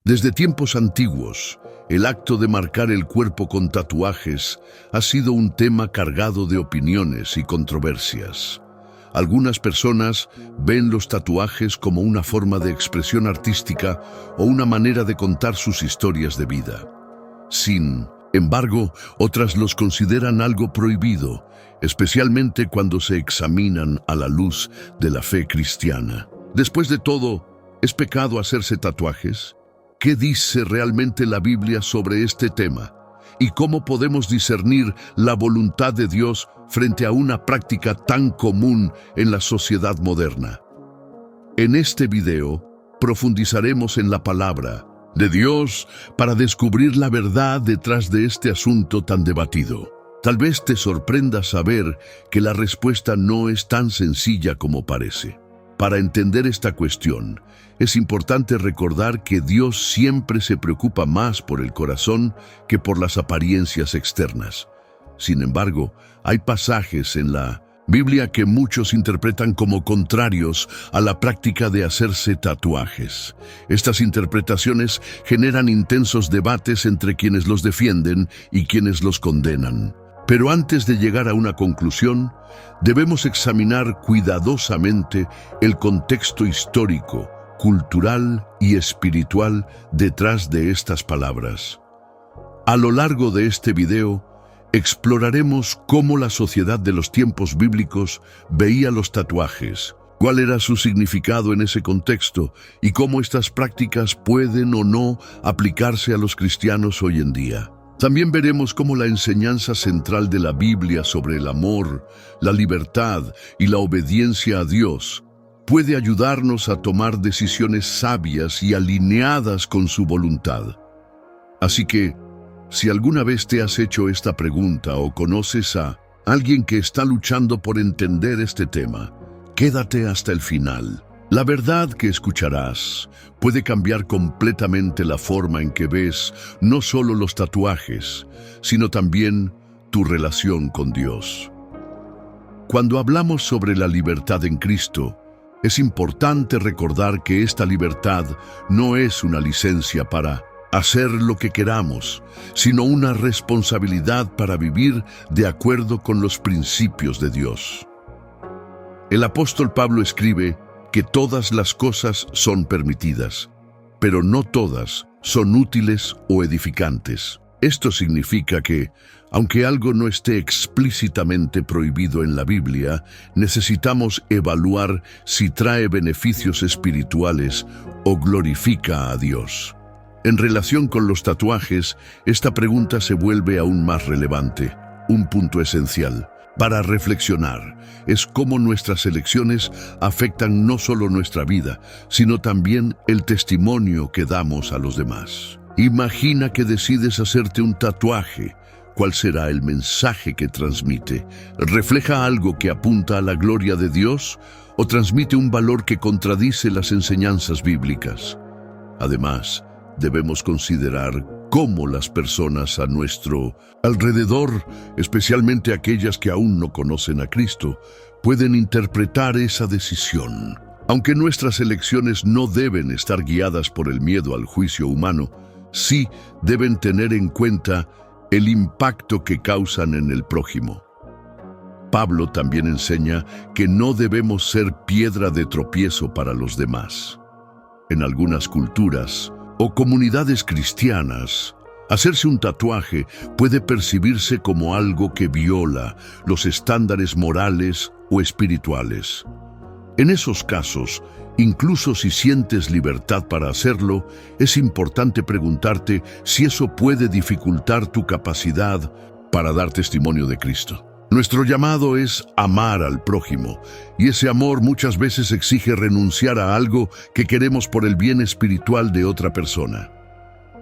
Desde tiempos antiguos, el acto de marcar el cuerpo con tatuajes ha sido un tema cargado de opiniones y controversias. Algunas personas ven los tatuajes como una forma de expresión artística o una manera de contar sus historias de vida. Sin embargo, otras los consideran algo prohibido, especialmente cuando se examinan a la luz de la fe cristiana. Después de todo, ¿es pecado hacerse tatuajes? ¿Qué dice realmente la Biblia sobre este tema? ¿Y cómo podemos discernir la voluntad de Dios frente a una práctica tan común en la sociedad moderna? En este video, profundizaremos en la palabra de Dios para descubrir la verdad detrás de este asunto tan debatido. Tal vez te sorprenda saber que la respuesta no es tan sencilla como parece. Para entender esta cuestión, es importante recordar que Dios siempre se preocupa más por el corazón que por las apariencias externas. Sin embargo, hay pasajes en la Biblia que muchos interpretan como contrarios a la práctica de hacerse tatuajes. Estas interpretaciones generan intensos debates entre quienes los defienden y quienes los condenan. Pero antes de llegar a una conclusión, debemos examinar cuidadosamente el contexto histórico, cultural y espiritual detrás de estas palabras. A lo largo de este video, exploraremos cómo la sociedad de los tiempos bíblicos veía los tatuajes, cuál era su significado en ese contexto y cómo estas prácticas pueden o no aplicarse a los cristianos hoy en día. También veremos cómo la enseñanza central de la Biblia sobre el amor, la libertad y la obediencia a Dios puede ayudarnos a tomar decisiones sabias y alineadas con su voluntad. Así que, si alguna vez te has hecho esta pregunta o conoces a alguien que está luchando por entender este tema, quédate hasta el final. La verdad que escucharás puede cambiar completamente la forma en que ves no solo los tatuajes, sino también tu relación con Dios. Cuando hablamos sobre la libertad en Cristo, es importante recordar que esta libertad no es una licencia para hacer lo que queramos, sino una responsabilidad para vivir de acuerdo con los principios de Dios. El apóstol Pablo escribe que todas las cosas son permitidas, pero no todas son útiles o edificantes. Esto significa que, aunque algo no esté explícitamente prohibido en la Biblia, necesitamos evaluar si trae beneficios espirituales o glorifica a Dios. En relación con los tatuajes, esta pregunta se vuelve aún más relevante. Un punto esencial para reflexionar es cómo nuestras elecciones afectan no solo nuestra vida, sino también el testimonio que damos a los demás. Imagina que decides hacerte un tatuaje. ¿Cuál será el mensaje que transmite? ¿Refleja algo que apunta a la gloria de Dios o transmite un valor que contradice las enseñanzas bíblicas? Además, debemos considerar cómo las personas a nuestro alrededor, especialmente aquellas que aún no conocen a Cristo, pueden interpretar esa decisión. Aunque nuestras elecciones no deben estar guiadas por el miedo al juicio humano, sí deben tener en cuenta el impacto que causan en el prójimo. Pablo también enseña que no debemos ser piedra de tropiezo para los demás. En algunas culturas o comunidades cristianas, hacerse un tatuaje puede percibirse como algo que viola los estándares morales o espirituales. En esos casos, incluso si sientes libertad para hacerlo, es importante preguntarte si eso puede dificultar tu capacidad para dar testimonio de Cristo. Nuestro llamado es amar al prójimo, y ese amor muchas veces exige renunciar a algo que queremos por el bien espiritual de otra persona.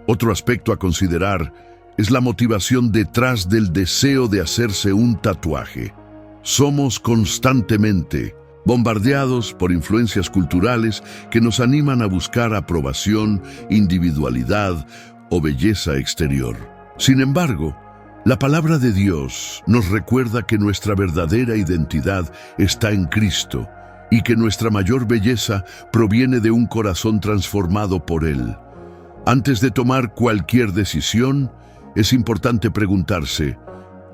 Otro aspecto a considerar es la motivación detrás del deseo de hacerse un tatuaje. Somos constantemente bombardeados por influencias culturales que nos animan a buscar aprobación, individualidad o belleza exterior. Sin embargo, la palabra de Dios nos recuerda que nuestra verdadera identidad está en Cristo y que nuestra mayor belleza proviene de un corazón transformado por Él. Antes de tomar cualquier decisión, es importante preguntarse,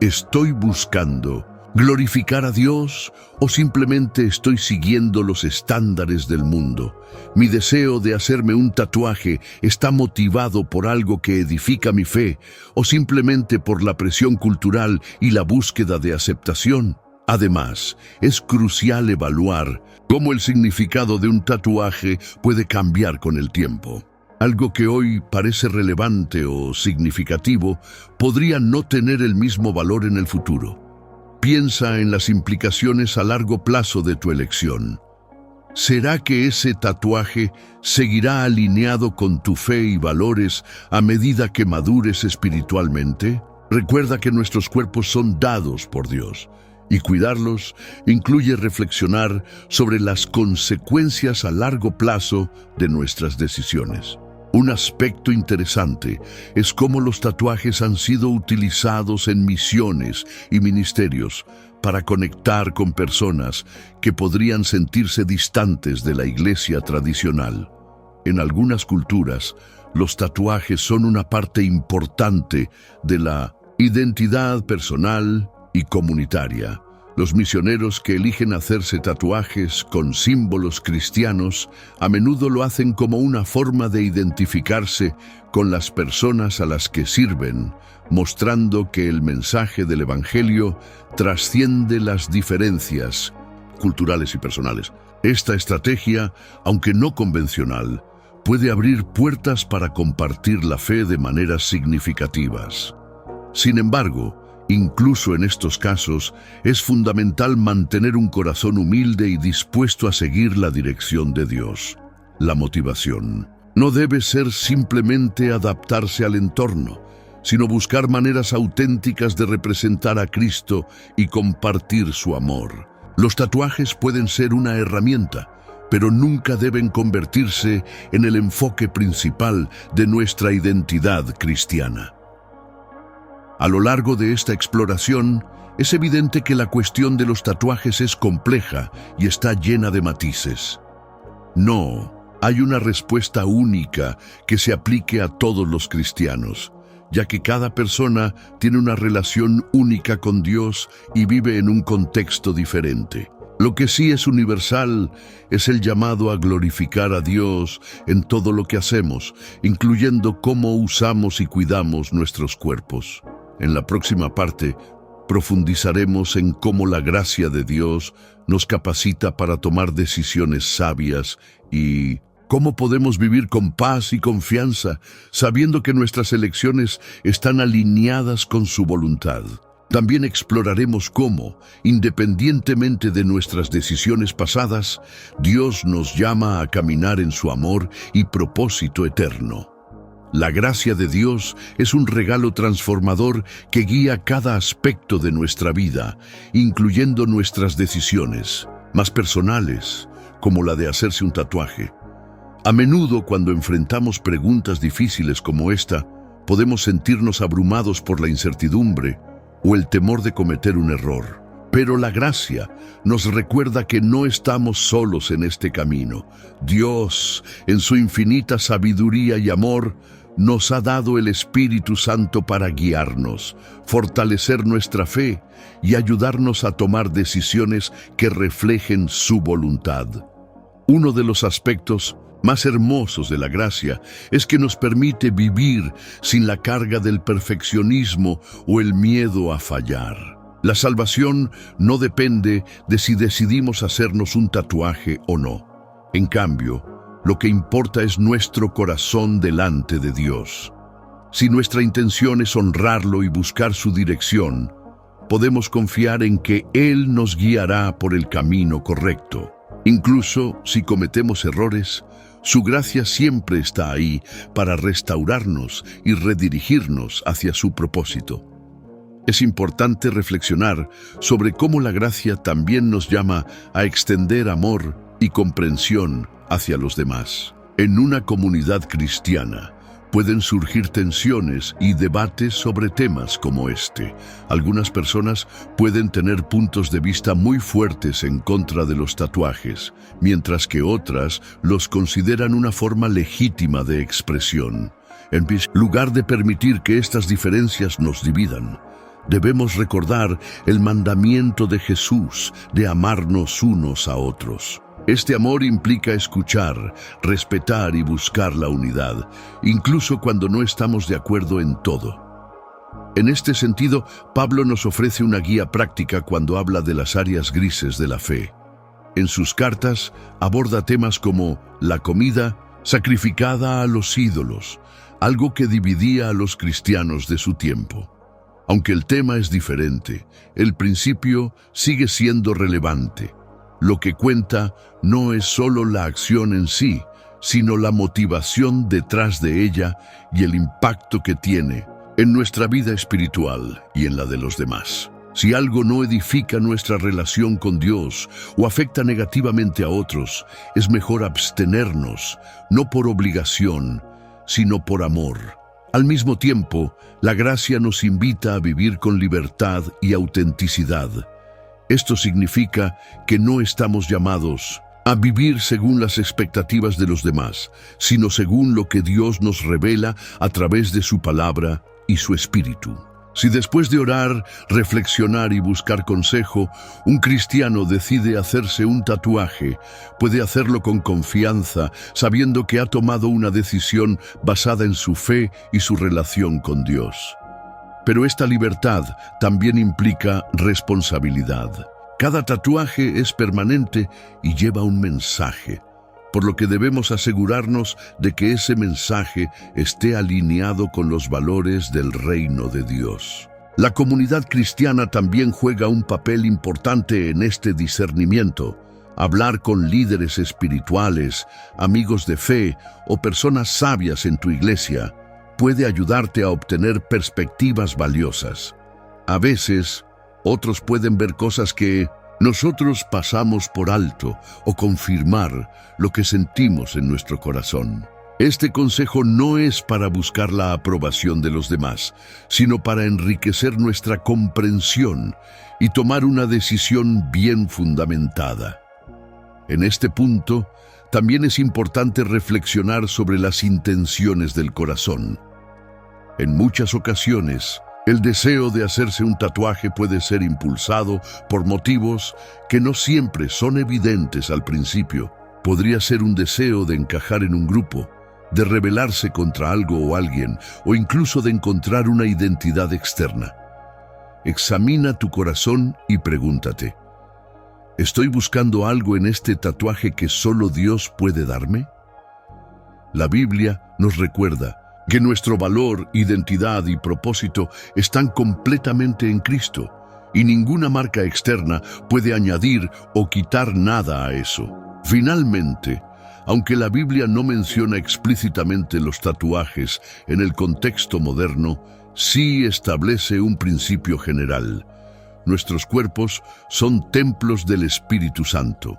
¿estoy buscando glorificar a Dios o simplemente estoy siguiendo los estándares del mundo? ¿Mi deseo de hacerme un tatuaje está motivado por algo que edifica mi fe o simplemente por la presión cultural y la búsqueda de aceptación? Además, es crucial evaluar cómo el significado de un tatuaje puede cambiar con el tiempo. Algo que hoy parece relevante o significativo podría no tener el mismo valor en el futuro. Piensa en las implicaciones a largo plazo de tu elección. ¿Será que ese tatuaje seguirá alineado con tu fe y valores a medida que madures espiritualmente? Recuerda que nuestros cuerpos son dados por Dios, y cuidarlos incluye reflexionar sobre las consecuencias a largo plazo de nuestras decisiones. Un aspecto interesante es cómo los tatuajes han sido utilizados en misiones y ministerios para conectar con personas que podrían sentirse distantes de la iglesia tradicional. En algunas culturas, los tatuajes son una parte importante de la identidad personal y comunitaria. Los misioneros que eligen hacerse tatuajes con símbolos cristianos a menudo lo hacen como una forma de identificarse con las personas a las que sirven, mostrando que el mensaje del Evangelio trasciende las diferencias culturales y personales. Esta estrategia, aunque no convencional, puede abrir puertas para compartir la fe de maneras significativas. Sin embargo, incluso en estos casos, es fundamental mantener un corazón humilde y dispuesto a seguir la dirección de Dios. La motivación no debe ser simplemente adaptarse al entorno, sino buscar maneras auténticas de representar a Cristo y compartir su amor. Los tatuajes pueden ser una herramienta, pero nunca deben convertirse en el enfoque principal de nuestra identidad cristiana. A lo largo de esta exploración, es evidente que la cuestión de los tatuajes es compleja y está llena de matices. No hay una respuesta única que se aplique a todos los cristianos, ya que cada persona tiene una relación única con Dios y vive en un contexto diferente. Lo que sí es universal es el llamado a glorificar a Dios en todo lo que hacemos, incluyendo cómo usamos y cuidamos nuestros cuerpos. En la próxima parte, profundizaremos en cómo la gracia de Dios nos capacita para tomar decisiones sabias y cómo podemos vivir con paz y confianza, sabiendo que nuestras elecciones están alineadas con su voluntad. También exploraremos cómo, independientemente de nuestras decisiones pasadas, Dios nos llama a caminar en su amor y propósito eterno. La gracia de Dios es un regalo transformador que guía cada aspecto de nuestra vida, incluyendo nuestras decisiones, más personales, como la de hacerse un tatuaje. A menudo, cuando enfrentamos preguntas difíciles como esta, podemos sentirnos abrumados por la incertidumbre o el temor de cometer un error. Pero la gracia nos recuerda que no estamos solos en este camino. Dios, en su infinita sabiduría y amor, nos ha dado el Espíritu Santo para guiarnos, fortalecer nuestra fe y ayudarnos a tomar decisiones que reflejen su voluntad. Uno de los aspectos más hermosos de la gracia es que nos permite vivir sin la carga del perfeccionismo o el miedo a fallar. La salvación no depende de si decidimos hacernos un tatuaje o no. En cambio, lo que importa es nuestro corazón delante de Dios. Si nuestra intención es honrarlo y buscar su dirección, podemos confiar en que Él nos guiará por el camino correcto. Incluso si cometemos errores, su gracia siempre está ahí para restaurarnos y redirigirnos hacia su propósito. Es importante reflexionar sobre cómo la gracia también nos llama a extender amor y comprensión hacia los demás. En una comunidad cristiana pueden surgir tensiones y debates sobre temas como este. Algunas personas pueden tener puntos de vista muy fuertes en contra de los tatuajes, mientras que otras los consideran una forma legítima de expresión. En lugar de permitir que estas diferencias nos dividan, debemos recordar el mandamiento de Jesús de amarnos unos a otros. Este amor implica escuchar, respetar y buscar la unidad, incluso cuando no estamos de acuerdo en todo. En este sentido, Pablo nos ofrece una guía práctica cuando habla de las áreas grises de la fe. En sus cartas aborda temas como la comida sacrificada a los ídolos, algo que dividía a los cristianos de su tiempo. Aunque el tema es diferente, el principio sigue siendo relevante. Lo que cuenta no es solo la acción en sí, sino la motivación detrás de ella y el impacto que tiene en nuestra vida espiritual y en la de los demás. Si algo no edifica nuestra relación con Dios o afecta negativamente a otros, es mejor abstenernos, no por obligación, sino por amor. Al mismo tiempo, la gracia nos invita a vivir con libertad y autenticidad. Esto significa que no estamos llamados a vivir según las expectativas de los demás, sino según lo que Dios nos revela a través de su palabra y su espíritu. Si después de orar, reflexionar y buscar consejo, un cristiano decide hacerse un tatuaje, puede hacerlo con confianza, sabiendo que ha tomado una decisión basada en su fe y su relación con Dios. Pero esta libertad también implica responsabilidad. Cada tatuaje es permanente y lleva un mensaje, por lo que debemos asegurarnos de que ese mensaje esté alineado con los valores del reino de Dios. La comunidad cristiana también juega un papel importante en este discernimiento. Hablar con líderes espirituales, amigos de fe o personas sabias en tu iglesia puede ayudarte a obtener perspectivas valiosas. A veces, otros pueden ver cosas que nosotros pasamos por alto o confirmar lo que sentimos en nuestro corazón. Este consejo no es para buscar la aprobación de los demás, sino para enriquecer nuestra comprensión y tomar una decisión bien fundamentada. En este punto, también es importante reflexionar sobre las intenciones del corazón. En muchas ocasiones, el deseo de hacerse un tatuaje puede ser impulsado por motivos que no siempre son evidentes al principio. Podría ser un deseo de encajar en un grupo, de rebelarse contra algo o alguien, o incluso de encontrar una identidad externa. Examina tu corazón y pregúntate, ¿estoy buscando algo en este tatuaje que solo Dios puede darme? La Biblia nos recuerda que nuestro valor, identidad y propósito están completamente en Cristo, y ninguna marca externa puede añadir o quitar nada a eso. Finalmente, aunque la Biblia no menciona explícitamente los tatuajes en el contexto moderno, sí establece un principio general. Nuestros cuerpos son templos del Espíritu Santo.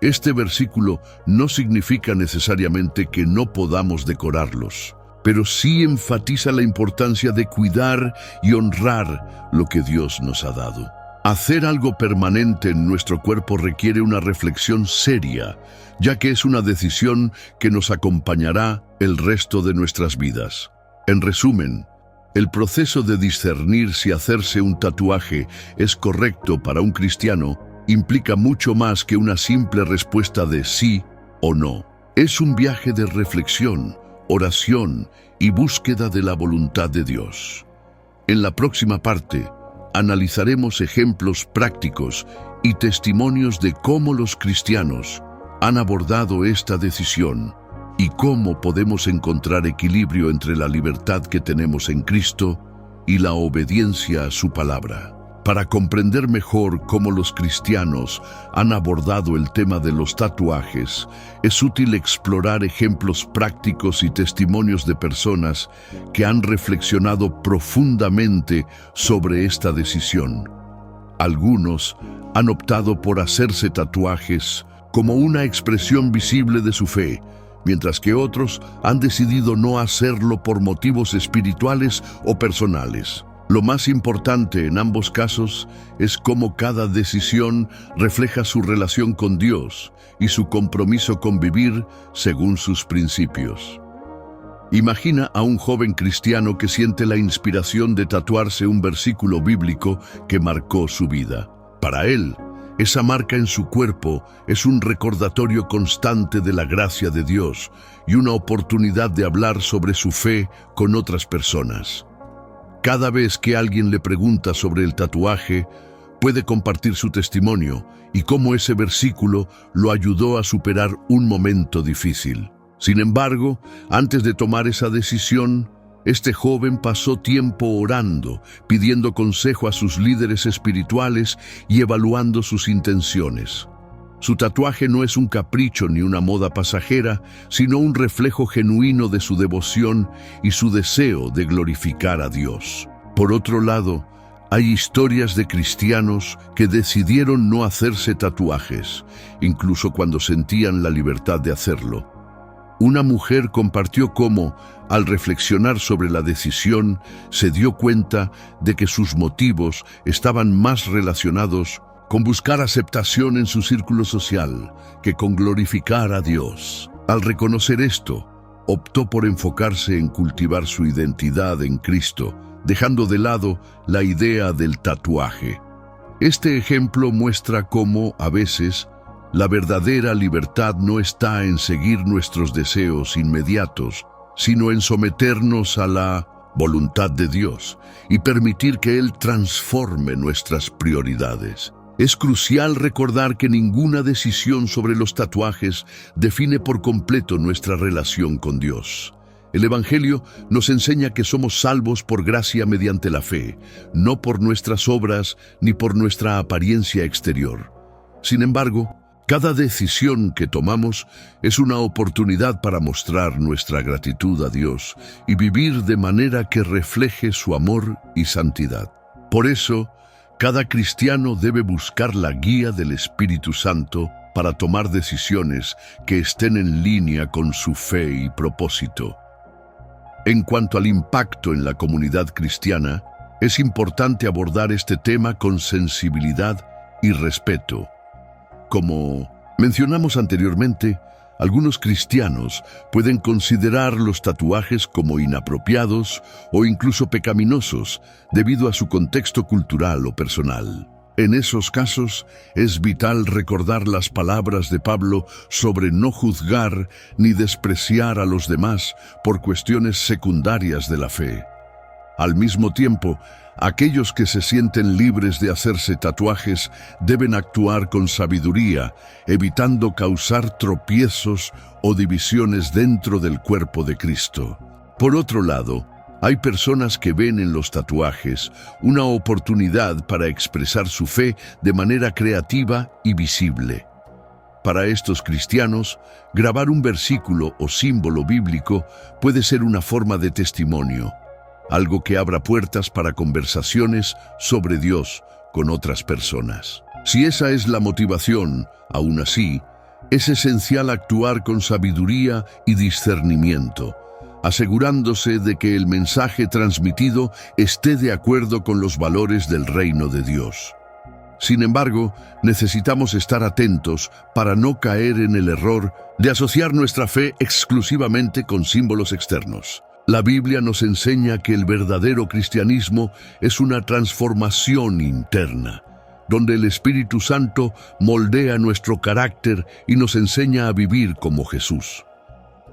Este versículo no significa necesariamente que no podamos decorarlos, pero sí enfatiza la importancia de cuidar y honrar lo que Dios nos ha dado. Hacer algo permanente en nuestro cuerpo requiere una reflexión seria, ya que es una decisión que nos acompañará el resto de nuestras vidas. En resumen, el proceso de discernir si hacerse un tatuaje es correcto para un cristiano implica mucho más que una simple respuesta de sí o no. Es un viaje de reflexión, oración y búsqueda de la voluntad de Dios. En la próxima parte, analizaremos ejemplos prácticos y testimonios de cómo los cristianos han abordado esta decisión y cómo podemos encontrar equilibrio entre la libertad que tenemos en Cristo y la obediencia a su palabra. Para comprender mejor cómo los cristianos han abordado el tema de los tatuajes, es útil explorar ejemplos prácticos y testimonios de personas que han reflexionado profundamente sobre esta decisión. Algunos han optado por hacerse tatuajes como una expresión visible de su fe, mientras que otros han decidido no hacerlo por motivos espirituales o personales. Lo más importante en ambos casos es cómo cada decisión refleja su relación con Dios y su compromiso con vivir según sus principios. Imagina a un joven cristiano que siente la inspiración de tatuarse un versículo bíblico que marcó su vida. Para él, esa marca en su cuerpo es un recordatorio constante de la gracia de Dios y una oportunidad de hablar sobre su fe con otras personas. Cada vez que alguien le pregunta sobre el tatuaje, puede compartir su testimonio y cómo ese versículo lo ayudó a superar un momento difícil. Sin embargo, antes de tomar esa decisión, este joven pasó tiempo orando, pidiendo consejo a sus líderes espirituales y evaluando sus intenciones. Su tatuaje no es un capricho ni una moda pasajera, sino un reflejo genuino de su devoción y su deseo de glorificar a Dios. Por otro lado, hay historias de cristianos que decidieron no hacerse tatuajes, incluso cuando sentían la libertad de hacerlo. Una mujer compartió cómo, al reflexionar sobre la decisión, se dio cuenta de que sus motivos estaban más relacionados con buscar aceptación en su círculo social que con glorificar a Dios. Al reconocer esto, optó por enfocarse en cultivar su identidad en Cristo, dejando de lado la idea del tatuaje. Este ejemplo muestra cómo, a veces, la verdadera libertad no está en seguir nuestros deseos inmediatos, sino en someternos a la voluntad de Dios y permitir que Él transforme nuestras prioridades. Es crucial recordar que ninguna decisión sobre los tatuajes define por completo nuestra relación con Dios. El Evangelio nos enseña que somos salvos por gracia mediante la fe, no por nuestras obras ni por nuestra apariencia exterior. Sin embargo, cada decisión que tomamos es una oportunidad para mostrar nuestra gratitud a Dios y vivir de manera que refleje su amor y santidad. Por eso, cada cristiano debe buscar la guía del Espíritu Santo para tomar decisiones que estén en línea con su fe y propósito. En cuanto al impacto en la comunidad cristiana, es importante abordar este tema con sensibilidad y respeto. Como mencionamos anteriormente, algunos cristianos pueden considerar los tatuajes como inapropiados o incluso pecaminosos debido a su contexto cultural o personal. En esos casos, es vital recordar las palabras de Pablo sobre no juzgar ni despreciar a los demás por cuestiones secundarias de la fe. Al mismo tiempo, aquellos que se sienten libres de hacerse tatuajes deben actuar con sabiduría, evitando causar tropiezos o divisiones dentro del cuerpo de Cristo. Por otro lado, hay personas que ven en los tatuajes una oportunidad para expresar su fe de manera creativa y visible. Para estos cristianos, grabar un versículo o símbolo bíblico puede ser una forma de testimonio, algo que abra puertas para conversaciones sobre Dios con otras personas. Si esa es la motivación, aún así, es esencial actuar con sabiduría y discernimiento, asegurándose de que el mensaje transmitido esté de acuerdo con los valores del reino de Dios. Sin embargo, necesitamos estar atentos para no caer en el error de asociar nuestra fe exclusivamente con símbolos externos. La Biblia nos enseña que el verdadero cristianismo es una transformación interna, donde el Espíritu Santo moldea nuestro carácter y nos enseña a vivir como Jesús.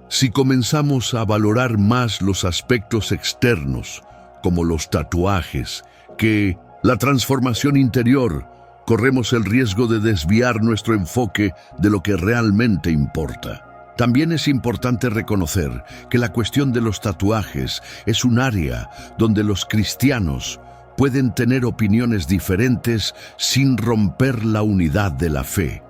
Si comenzamos a valorar más los aspectos externos, como los tatuajes, que la transformación interior, corremos el riesgo de desviar nuestro enfoque de lo que realmente importa. También es importante reconocer que la cuestión de los tatuajes es un área donde los cristianos pueden tener opiniones diferentes sin romper la unidad de la fe.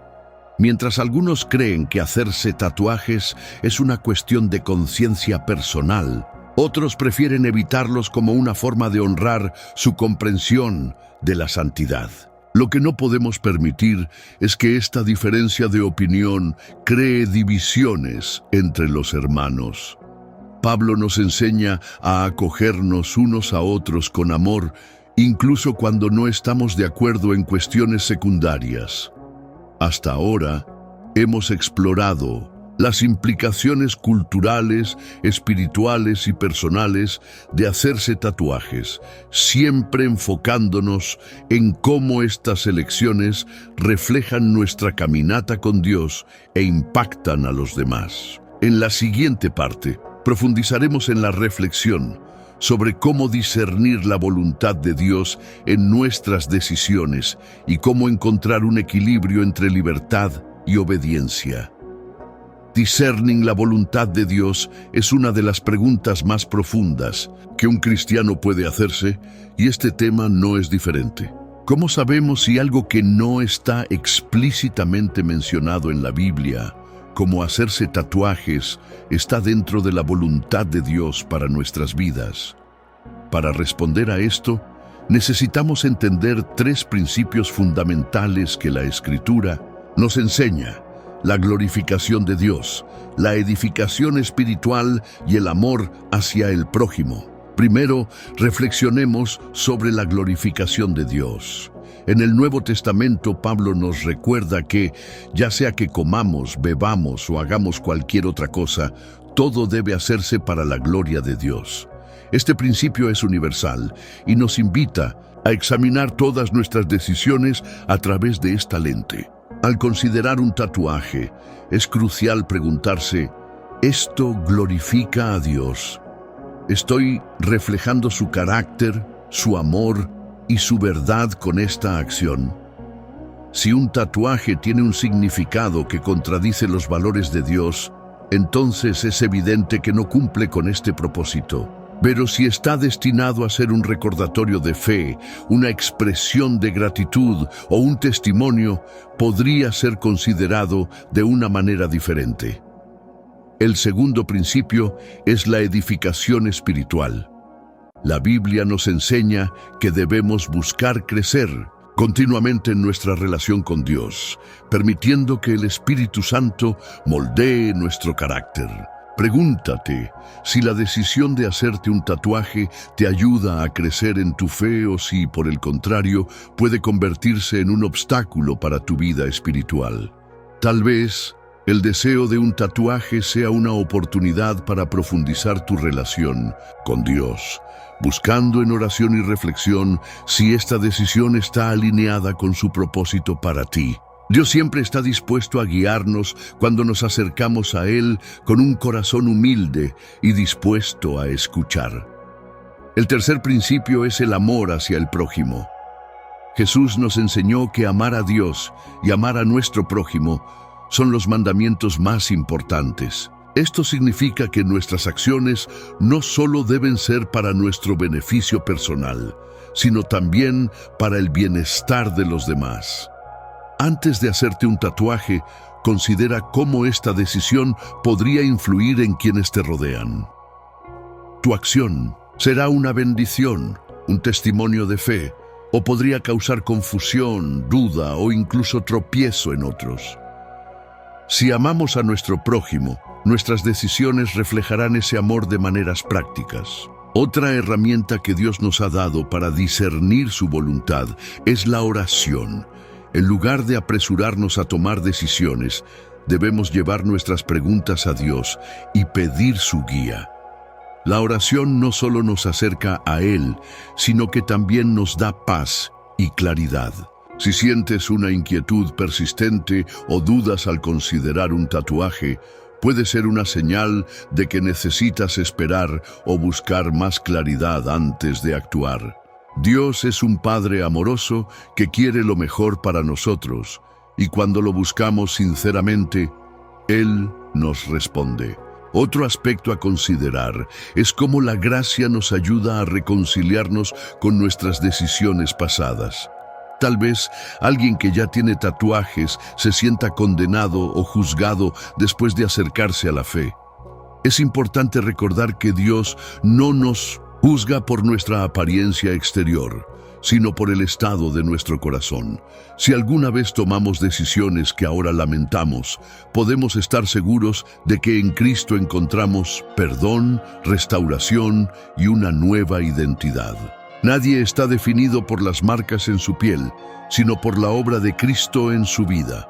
Mientras algunos creen que hacerse tatuajes es una cuestión de conciencia personal, otros prefieren evitarlos como una forma de honrar su comprensión de la santidad. Lo que no podemos permitir es que esta diferencia de opinión cree divisiones entre los hermanos. Pablo nos enseña a acogernos unos a otros con amor, incluso cuando no estamos de acuerdo en cuestiones secundarias. Hasta ahora, hemos explorado las implicaciones culturales, espirituales y personales de hacerse tatuajes, siempre enfocándonos en cómo estas elecciones reflejan nuestra caminata con Dios e impactan a los demás. En la siguiente parte, profundizaremos en la reflexión sobre cómo discernir la voluntad de Dios en nuestras decisiones y cómo encontrar un equilibrio entre libertad y obediencia. Discerning la voluntad de Dios es una de las preguntas más profundas que un cristiano puede hacerse, y este tema no es diferente. ¿Cómo sabemos si algo que no está explícitamente mencionado en la Biblia, como hacerse tatuajes, está dentro de la voluntad de Dios para nuestras vidas? Para responder a esto, necesitamos entender 3 principios fundamentales que la Escritura nos enseña: la glorificación de Dios, la edificación espiritual y el amor hacia el prójimo. Primero, reflexionemos sobre la glorificación de Dios. En el Nuevo Testamento, Pablo nos recuerda que, ya sea que comamos, bebamos o hagamos cualquier otra cosa, todo debe hacerse para la gloria de Dios. Este principio es universal y nos invita a examinar todas nuestras decisiones a través de esta lente. Al considerar un tatuaje, es crucial preguntarse: ¿esto glorifica a Dios? ¿Estoy reflejando su carácter, su amor y su verdad con esta acción? Si un tatuaje tiene un significado que contradice los valores de Dios, entonces es evidente que no cumple con este propósito. Pero si está destinado a ser un recordatorio de fe, una expresión de gratitud o un testimonio, podría ser considerado de una manera diferente. El segundo principio es la edificación espiritual. La Biblia nos enseña que debemos buscar crecer continuamente en nuestra relación con Dios, permitiendo que el Espíritu Santo moldee nuestro carácter. Pregúntate si la decisión de hacerte un tatuaje te ayuda a crecer en tu fe o si, por el contrario, puede convertirse en un obstáculo para tu vida espiritual. Tal vez el deseo de un tatuaje sea una oportunidad para profundizar tu relación con Dios, buscando en oración y reflexión si esta decisión está alineada con su propósito para ti. Dios siempre está dispuesto a guiarnos cuando nos acercamos a Él con un corazón humilde y dispuesto a escuchar. El tercer principio es el amor hacia el prójimo. Jesús nos enseñó que amar a Dios y amar a nuestro prójimo son los mandamientos más importantes. Esto significa que nuestras acciones no solo deben ser para nuestro beneficio personal, sino también para el bienestar de los demás. Antes de hacerte un tatuaje, considera cómo esta decisión podría influir en quienes te rodean. Tu acción será una bendición, un testimonio de fe, o podría causar confusión, duda o incluso tropiezo en otros. Si amamos a nuestro prójimo, nuestras decisiones reflejarán ese amor de maneras prácticas. Otra herramienta que Dios nos ha dado para discernir su voluntad es la oración. En lugar de apresurarnos a tomar decisiones, debemos llevar nuestras preguntas a Dios y pedir su guía. La oración no solo nos acerca a Él, sino que también nos da paz y claridad. Si sientes una inquietud persistente o dudas al considerar un tatuaje, puede ser una señal de que necesitas esperar o buscar más claridad antes de actuar. Dios es un Padre amoroso que quiere lo mejor para nosotros, y cuando lo buscamos sinceramente, Él nos responde. Otro aspecto a considerar es cómo la gracia nos ayuda a reconciliarnos con nuestras decisiones pasadas. Tal vez alguien que ya tiene tatuajes se sienta condenado o juzgado después de acercarse a la fe. Es importante recordar que Dios no nos juzga por nuestra apariencia exterior, sino por el estado de nuestro corazón. Si alguna vez tomamos decisiones que ahora lamentamos, podemos estar seguros de que en Cristo encontramos perdón, restauración y una nueva identidad. Nadie está definido por las marcas en su piel, sino por la obra de Cristo en su vida.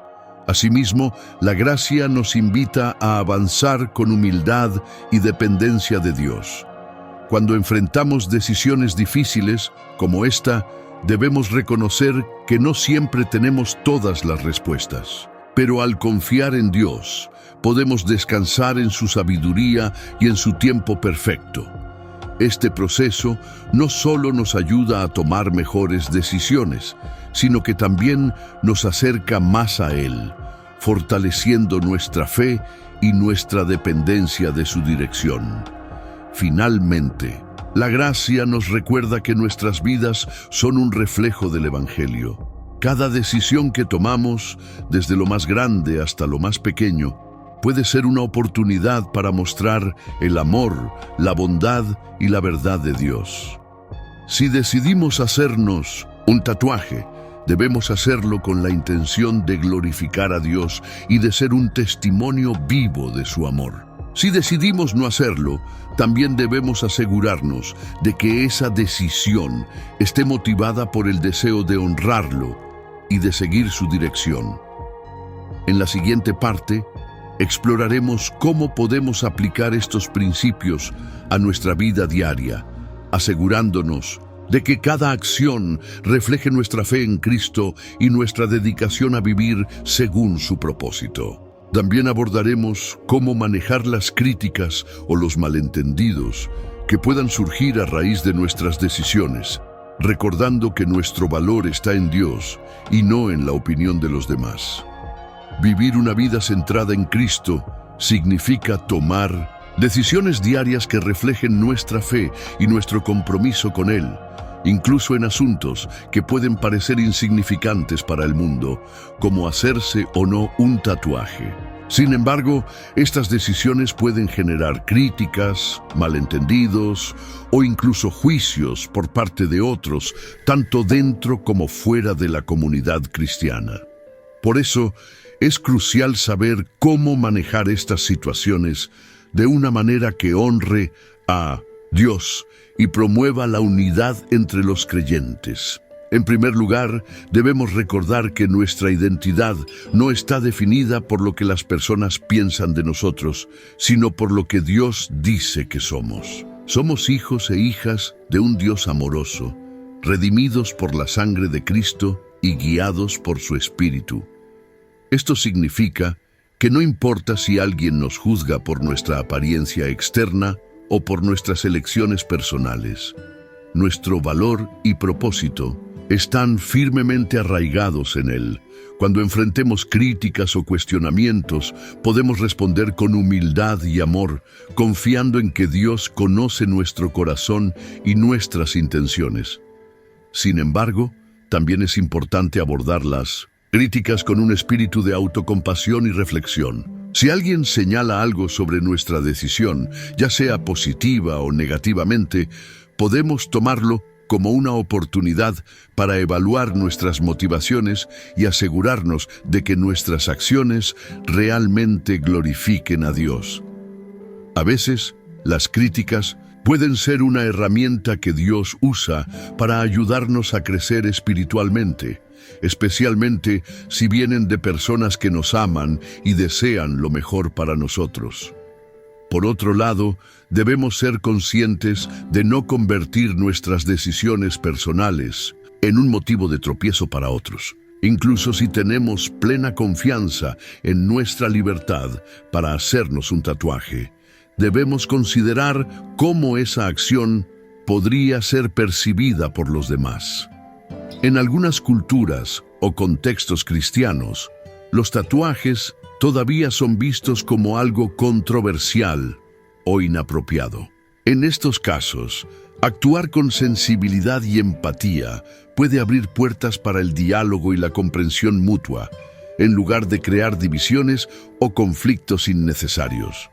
Asimismo, la gracia nos invita a avanzar con humildad y dependencia de Dios. Cuando enfrentamos decisiones difíciles, como esta, debemos reconocer que no siempre tenemos todas las respuestas. Pero al confiar en Dios, podemos descansar en su sabiduría y en su tiempo perfecto. Este proceso no solo nos ayuda a tomar mejores decisiones, sino que también nos acerca más a Él, fortaleciendo nuestra fe y nuestra dependencia de su dirección. Finalmente, la gracia nos recuerda que nuestras vidas son un reflejo del Evangelio. Cada decisión que tomamos, desde lo más grande hasta lo más pequeño, puede ser una oportunidad para mostrar el amor, la bondad y la verdad de Dios. Si decidimos hacernos un tatuaje, debemos hacerlo con la intención de glorificar a Dios y de ser un testimonio vivo de su amor. Si decidimos no hacerlo, también debemos asegurarnos de que esa decisión esté motivada por el deseo de honrarlo y de seguir su dirección. En la siguiente parte, exploraremos cómo podemos aplicar estos principios a nuestra vida diaria, asegurándonos de que cada acción refleje nuestra fe en Cristo y nuestra dedicación a vivir según su propósito. También abordaremos cómo manejar las críticas o los malentendidos que puedan surgir a raíz de nuestras decisiones, recordando que nuestro valor está en Dios y no en la opinión de los demás. Vivir una vida centrada en Cristo significa tomar decisiones diarias que reflejen nuestra fe y nuestro compromiso con Él, incluso en asuntos que pueden parecer insignificantes para el mundo, como hacerse o no un tatuaje. Sin embargo, estas decisiones pueden generar críticas, malentendidos o incluso juicios por parte de otros, tanto dentro como fuera de la comunidad cristiana. Por eso, es crucial saber cómo manejar estas situaciones de una manera que honre a Dios y promueva la unidad entre los creyentes. En primer lugar, debemos recordar que nuestra identidad no está definida por lo que las personas piensan de nosotros, sino por lo que Dios dice que somos. Somos hijos e hijas de un Dios amoroso, redimidos por la sangre de Cristo y guiados por su Espíritu. Esto significa que no importa si alguien nos juzga por nuestra apariencia externa o por nuestras elecciones personales, nuestro valor y propósito están firmemente arraigados en Él. Cuando enfrentemos críticas o cuestionamientos, podemos responder con humildad y amor, confiando en que Dios conoce nuestro corazón y nuestras intenciones. Sin embargo, también es importante abordar las críticas con un espíritu de autocompasión y reflexión. Si alguien señala algo sobre nuestra decisión, ya sea positiva o negativamente, podemos tomarlo como una oportunidad para evaluar nuestras motivaciones y asegurarnos de que nuestras acciones realmente glorifiquen a Dios. A veces, las críticas pueden ser una herramienta que Dios usa para ayudarnos a crecer espiritualmente, especialmente si vienen de personas que nos aman y desean lo mejor para nosotros. Por otro lado, debemos ser conscientes de no convertir nuestras decisiones personales en un motivo de tropiezo para otros, incluso si tenemos plena confianza en nuestra libertad para hacernos un tatuaje. Debemos considerar cómo esa acción podría ser percibida por los demás. En algunas culturas o contextos cristianos, los tatuajes todavía son vistos como algo controversial o inapropiado. En estos casos, actuar con sensibilidad y empatía puede abrir puertas para el diálogo y la comprensión mutua, en lugar de crear divisiones o conflictos innecesarios.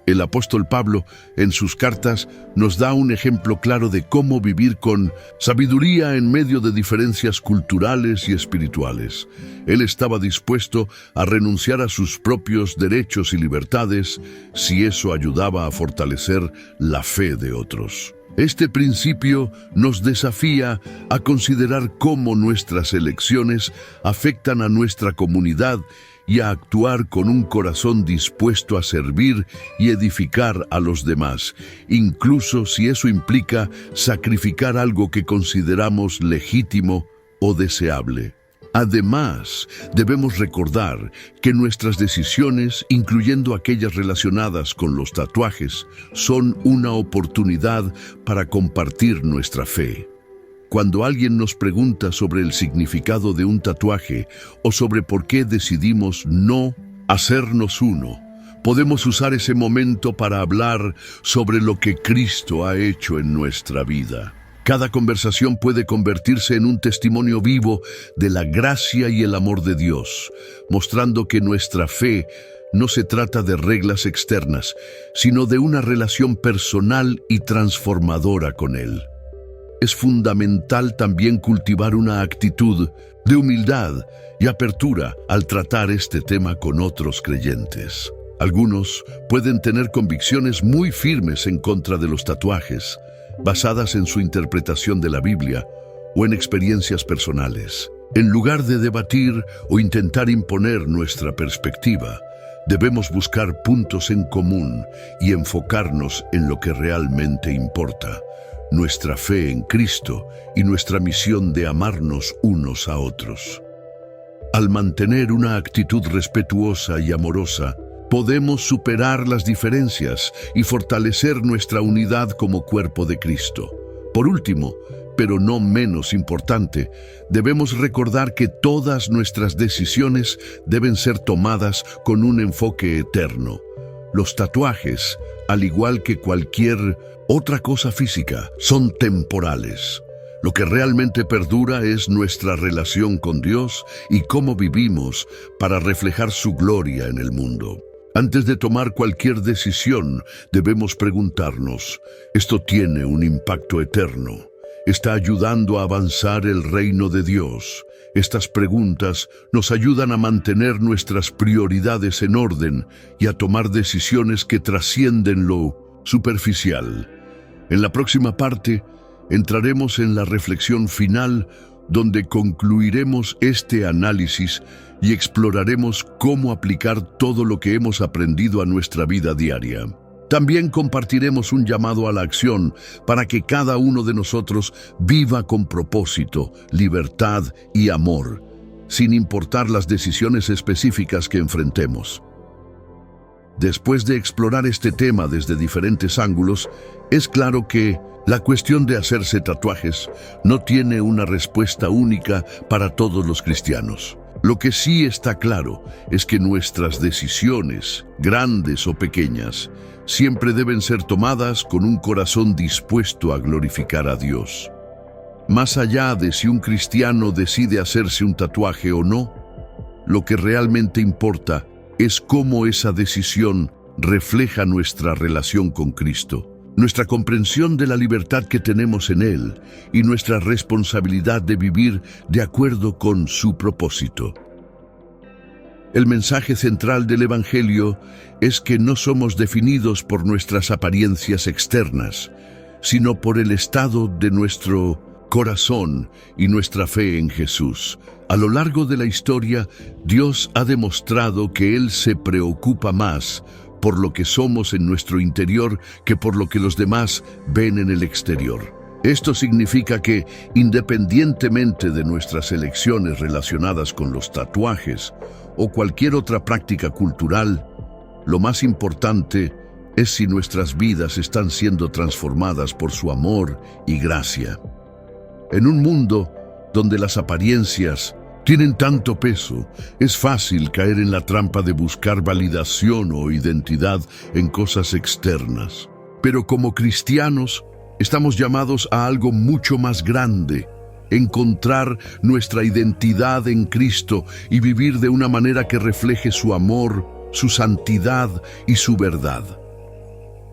El apóstol Pablo, en sus cartas, nos da un ejemplo claro de cómo vivir con sabiduría en medio de diferencias culturales y espirituales. Él estaba dispuesto a renunciar a sus propios derechos y libertades si eso ayudaba a fortalecer la fe de otros. Este principio nos desafía a considerar cómo nuestras elecciones afectan a nuestra comunidad y a actuar con un corazón dispuesto a servir y edificar a los demás, incluso si eso implica sacrificar algo que consideramos legítimo o deseable. Además, debemos recordar que nuestras decisiones, incluyendo aquellas relacionadas con los tatuajes, son una oportunidad para compartir nuestra fe. Cuando alguien nos pregunta sobre el significado de un tatuaje o sobre por qué decidimos no hacernos uno, podemos usar ese momento para hablar sobre lo que Cristo ha hecho en nuestra vida. Cada conversación puede convertirse en un testimonio vivo de la gracia y el amor de Dios, mostrando que nuestra fe no se trata de reglas externas, sino de una relación personal y transformadora con Él. Es fundamental también cultivar una actitud de humildad y apertura al tratar este tema con otros creyentes. Algunos pueden tener convicciones muy firmes en contra de los tatuajes, basadas en su interpretación de la Biblia o en experiencias personales. En lugar de debatir o intentar imponer nuestra perspectiva, debemos buscar puntos en común y enfocarnos en lo que realmente importa: nuestra fe en Cristo y nuestra misión de amarnos unos a otros. Al mantener una actitud respetuosa y amorosa, podemos superar las diferencias y fortalecer nuestra unidad como cuerpo de Cristo. Por último, pero no menos importante, debemos recordar que todas nuestras decisiones deben ser tomadas con un enfoque eterno. Los tatuajes, al igual que cualquier otra cosa física, son temporales. Lo que realmente perdura es nuestra relación con Dios y cómo vivimos para reflejar su gloria en el mundo. Antes de tomar cualquier decisión, debemos preguntarnos: ¿esto tiene un impacto eterno? ¿Está ayudando a avanzar el reino de Dios? Estas preguntas nos ayudan a mantener nuestras prioridades en orden y a tomar decisiones que trascienden lo superficial. En la próxima parte, entraremos en la reflexión final, donde concluiremos este análisis y exploraremos cómo aplicar todo lo que hemos aprendido a nuestra vida diaria. También compartiremos un llamado a la acción para que cada uno de nosotros viva con propósito, libertad y amor, sin importar las decisiones específicas que enfrentemos. Después de explorar este tema desde diferentes ángulos, es claro que la cuestión de hacerse tatuajes no tiene una respuesta única para todos los cristianos. Lo que sí está claro es que nuestras decisiones, grandes o pequeñas, siempre deben ser tomadas con un corazón dispuesto a glorificar a Dios. Más allá de si un cristiano decide hacerse un tatuaje o no, lo que realmente importa es cómo esa decisión refleja nuestra relación con Cristo, nuestra comprensión de la libertad que tenemos en Él y nuestra responsabilidad de vivir de acuerdo con su propósito. El mensaje central del Evangelio es que no somos definidos por nuestras apariencias externas, sino por el estado de nuestro corazón y nuestra fe en Jesús. A lo largo de la historia, Dios ha demostrado que Él se preocupa más por lo que somos en nuestro interior que por lo que los demás ven en el exterior. Esto significa que, independientemente de nuestras elecciones relacionadas con los tatuajes o cualquier otra práctica cultural, lo más importante es si nuestras vidas están siendo transformadas por su amor y gracia. En un mundo donde las apariencias tienen tanto peso, es fácil caer en la trampa de buscar validación o identidad en cosas externas. Pero como cristianos, estamos llamados a algo mucho más grande: encontrar nuestra identidad en Cristo y vivir de una manera que refleje su amor, su santidad y su verdad.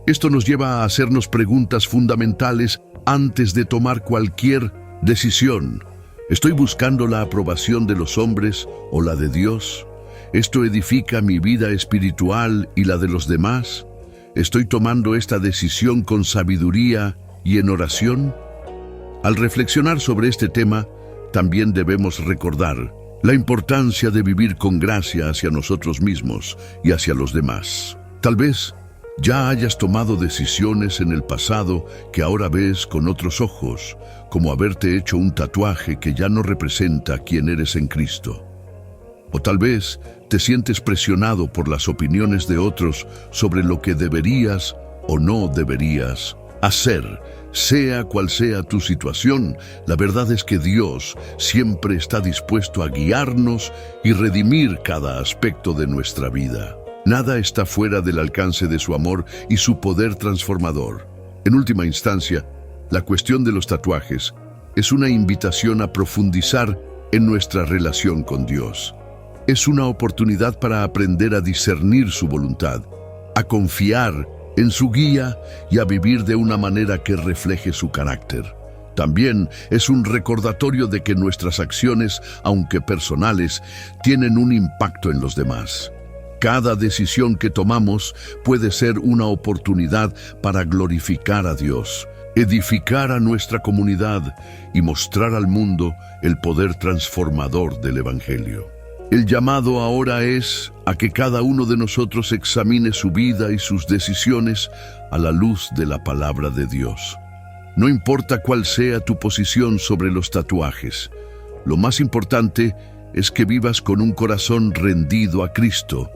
Esto nos lleva a hacernos preguntas fundamentales antes de tomar cualquier decisión. ¿Estoy buscando la aprobación de los hombres o la de Dios? ¿Esto edifica mi vida espiritual y la de los demás? ¿Estoy tomando esta decisión con sabiduría y en oración? Al reflexionar sobre este tema, también debemos recordar La importancia de vivir con gracia hacia nosotros mismos y hacia los demás. Tal vez ya hayas tomado decisiones en el pasado que ahora ves con otros ojos, como haberte hecho un tatuaje que ya no representa quién eres en Cristo. O tal vez te sientes presionado por las opiniones de otros sobre lo que deberías o no deberías hacer. Sea cual sea tu situación, la verdad es que Dios siempre está dispuesto a guiarnos y redimir cada aspecto de nuestra vida. Nada está fuera del alcance de su amor y su poder transformador. En última instancia, la cuestión de los tatuajes es una invitación a profundizar en nuestra relación con Dios. Es una oportunidad para aprender a discernir su voluntad, a confiar en su guía y a vivir de una manera que refleje su carácter. También es un recordatorio de que nuestras acciones, aunque personales, tienen un impacto en los demás. Cada decisión que tomamos puede ser una oportunidad para glorificar a Dios, edificar a nuestra comunidad y mostrar al mundo el poder transformador del Evangelio. El llamado ahora es a que cada uno de nosotros examine su vida y sus decisiones a la luz de la palabra de Dios. No importa cuál sea tu posición sobre los tatuajes, lo más importante es que vivas con un corazón rendido a Cristo,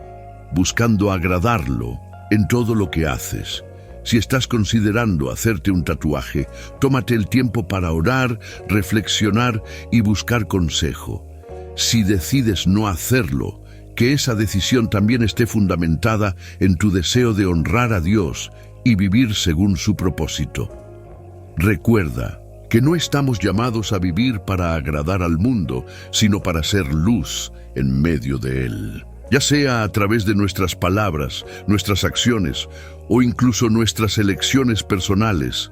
buscando agradarlo en todo lo que haces. Si estás considerando hacerte un tatuaje, tómate el tiempo para orar, reflexionar y buscar consejo. Si decides no hacerlo, que esa decisión también esté fundamentada en tu deseo de honrar a Dios y vivir según su propósito. Recuerda que no estamos llamados a vivir para agradar al mundo, sino para ser luz en medio de él. Ya sea a través de nuestras palabras, nuestras acciones o incluso nuestras elecciones personales,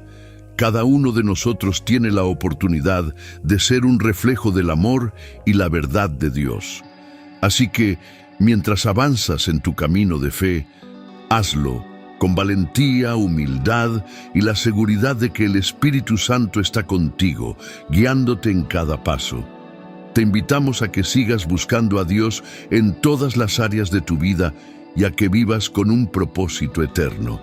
cada uno de nosotros tiene la oportunidad de ser un reflejo del amor y la verdad de Dios. Así que, mientras avanzas en tu camino de fe, hazlo con valentía, humildad y la seguridad de que el Espíritu Santo está contigo, guiándote en cada paso. Te invitamos a que sigas buscando a Dios en todas las áreas de tu vida y a que vivas con un propósito eterno.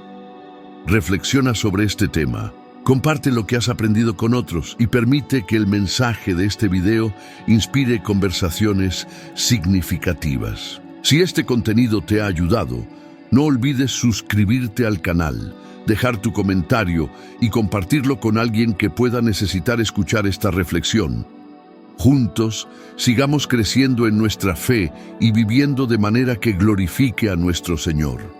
Reflexiona sobre este tema. Comparte lo que has aprendido con otros y permite que el mensaje de este video inspire conversaciones significativas. Si este contenido te ha ayudado, no olvides suscribirte al canal, dejar tu comentario y compartirlo con alguien que pueda necesitar escuchar esta reflexión. Juntos, sigamos creciendo en nuestra fe y viviendo de manera que glorifique a nuestro Señor.